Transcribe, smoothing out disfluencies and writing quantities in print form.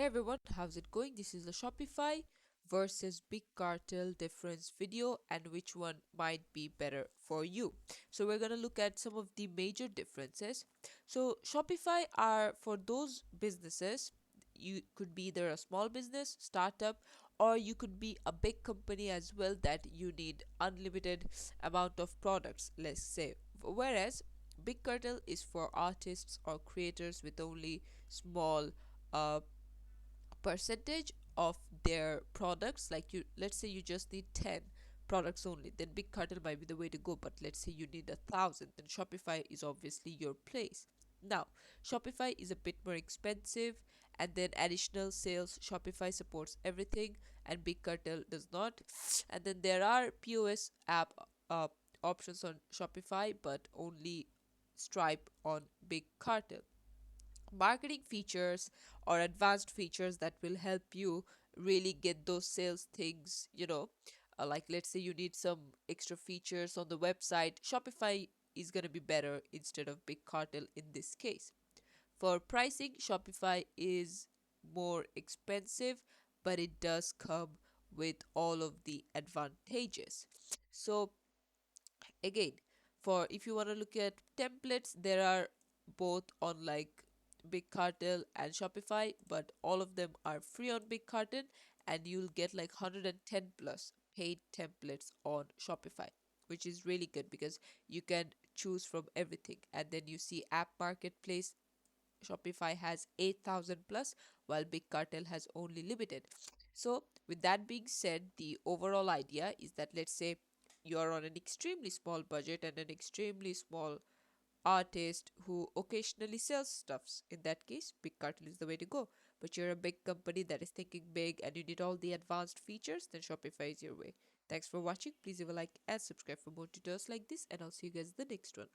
Hey everyone, how's it going? This is the Shopify versus Big Cartel difference video and which one might be better for you. So we're going to look at some of the major differences. So Shopify are for those businesses. You could be either a small business, startup, or you could be a big company as well that you need unlimited amount of products, let's say. Whereas Big Cartel is for artists or creators with only small uh, percentage of their products. Like, you, let's say you just need 10 products only, then Big Cartel might be the way to go. But let's say you need 1,000, then Shopify is obviously your place. Now, Shopify is a bit more expensive, and then additional sales, Shopify supports everything and Big Cartel does not. And then there are POS app uh, options on Shopify, but only Stripe on Big Cartel. Marketing features or advanced features that will help you really get those sales things, like, let's say you need some extra features on the website. Shopify is going to be better instead of Big Cartel in this case. For pricing, Shopify is more expensive, but it does come with all of the advantages. So again, for if you want to look at templates, there are both on like Big Cartel and Shopify, but all of them are free on Big Cartel, and you'll get like 110 plus paid templates on Shopify, which is really good because you can choose from everything. And then you see app marketplace, Shopify has 8,000 plus, while Big Cartel has only limited. So, with that being said, the overall idea is that, let's say you're on an extremely small budget and an extremely small artist who occasionally sells stuffs. In that case, Big Cartel is the way to go. But you're a big company that is thinking big and you need all the advanced features, then Shopify is your way. Thanks for watching. Please leave a like and subscribe for more tutorials like this, and I'll see you guys in the next one.